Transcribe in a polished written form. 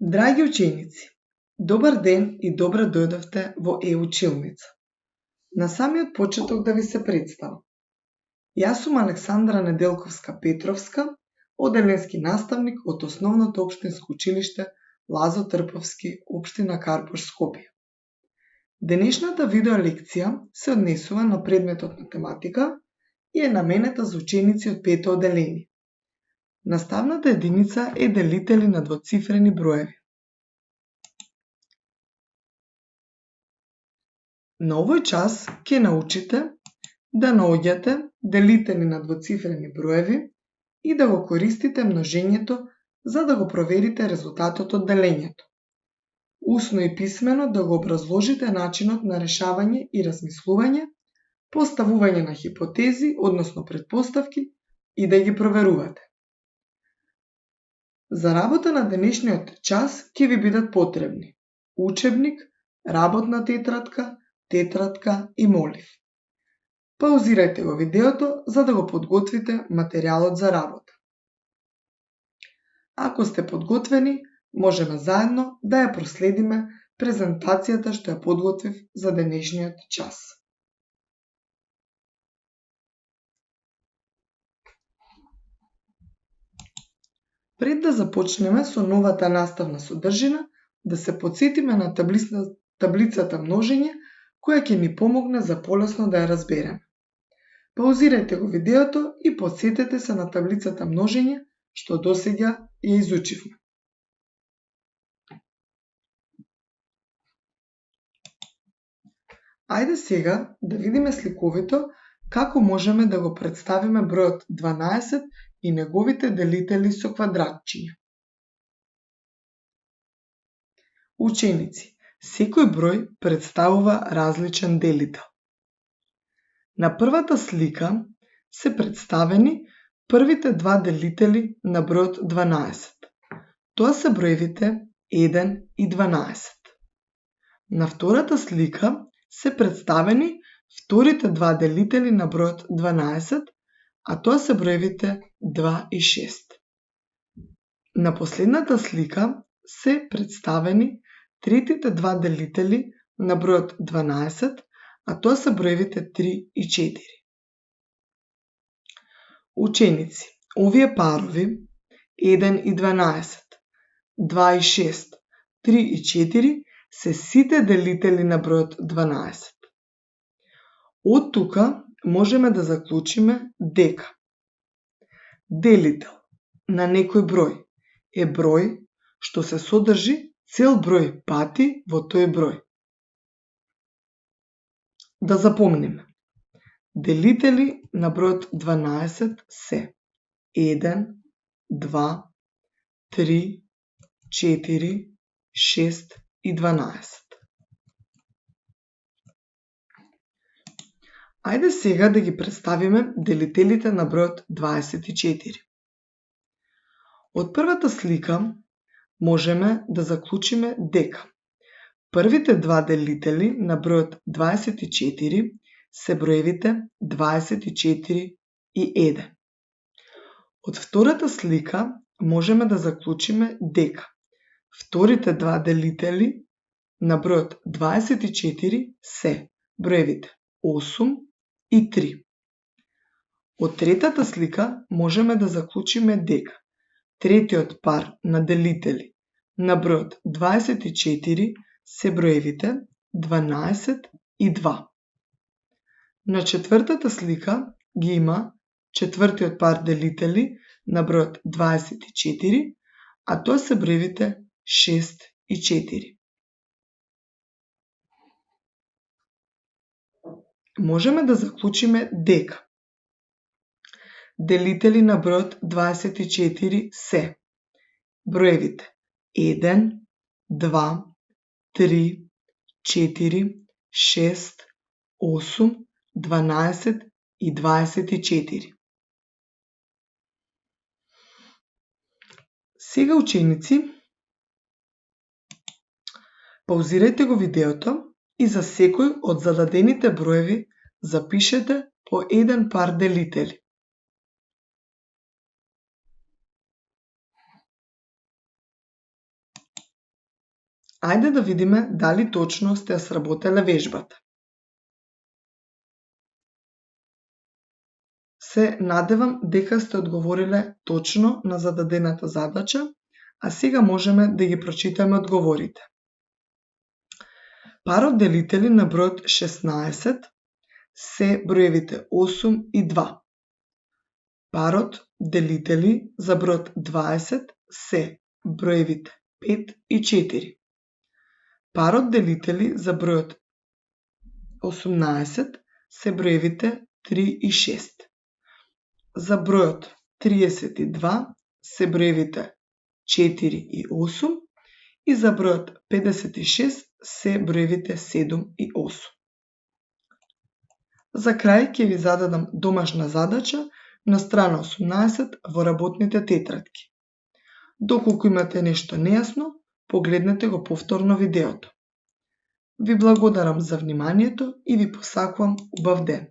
Драги ученици, добар ден и добре дојдовте во Е-училница. На самиот почеток да ви се представам. Јас сум Александра Неделковска Петровска, оделенски наставник од Основното општинско училиште Лазо Трповски, општина Карпош, Скопје. Денешната видео лекција се однесува на предметот математика и е наменета за ученици од пето оделение. Наставната единица е делители на двоцифрени броеви. На овој час ќе научите да наоѓате делители на двоцифрени броеви и да го користите множењето за да го проверите резултатот од делењето. Усно и писмено да го образложите начинот на решавање и размислување, поставување на хипотези, односно претпоставки и да ги проверувате. За работа на денешниот час ќе ви бидат потребни учебник, работна тетрадка, тетрадка и молив. Паузирајте го видеото за да го подготвите материјалот за работа. Ако сте подготвени, можеме заедно да ја проследиме презентацијата што ја подготвив за денешниот час. Пред да започнеме со новата наставна содржина, да се потсетиме на таблицата множење, која ќе ни помогне за полесно да ја разбереме. Паузирајте го видеото и потсетете се на таблицата множење што досега ја изучивме. Ајде сега да видиме сликовито како можеме да го представиме бројот 12 и неговите делители со квадратчиња. Ученици, секој број представува различен делител. На првата слика се представени првите два делители на бројот 12. Тоа се броевите 1 и 12. На втората слика се представени вторите два делители на бројот 12, а тоа се броевите 2 и 6. На последната слика се представени третите два делители на бројот 12, а тоа се броевите 3 и 4. Ученици, овие парови 1 и 12, 2 и 6, 3 и 4 се сите делители на бројот 12. Од тука можеме да заклучиме дека делител на некој број е број што се содржи цел број пати во тој број. Да запомниме. Делители на бројот 12 се 1, 2, 3, 4, 6 и 12. Ајде сега да ги представиме делителите на бројот 24. Од првата слика можеме да заклучиме дека првите два делители на бројот 24 се броевите 24 и 1. Од втората слика можеме да заклучиме дека вторите два делители на бројот 24 се броевите 8 и 3. Од третата слика можеме да заклучиме дека третиот пар на делители на бројот 24 се броевите 12 и 2. На четвртата слика ги има четвртиот пар делители на бројот 24, а тоа се броевите 6 и 4. Можеме да заклучиме дека делители на бројот 24 се броевите 1, 2, 3, 4, 6, 8, 12 и 24. Сега, ученици, паузирајте го видеото и за секој од зададените броеви запишете по еден пар делители. Ајде да видиме дали точно сте ја сработеле вежбата. Се надевам дека сте одговориле точно на зададената задача, а сега можеме да ги прочитаме одговорите. Парот делители на бројот 16 се броевите 8 и 2. Парот делители за бројот 20 се броевите 5 и 4. Парот делители за бројот 18 се броевите 3 и 6. За бројот 32 се броевите 4 и 8 и за бројот 56 се броевите 7 и 8. За крај ќе ви зададам домашна задача на страна 18 во работните тетрадки. Доколку имате нешто нејасно, погледнете го повторно видеото. Ви благодарам за вниманието и ви посакувам убав ден.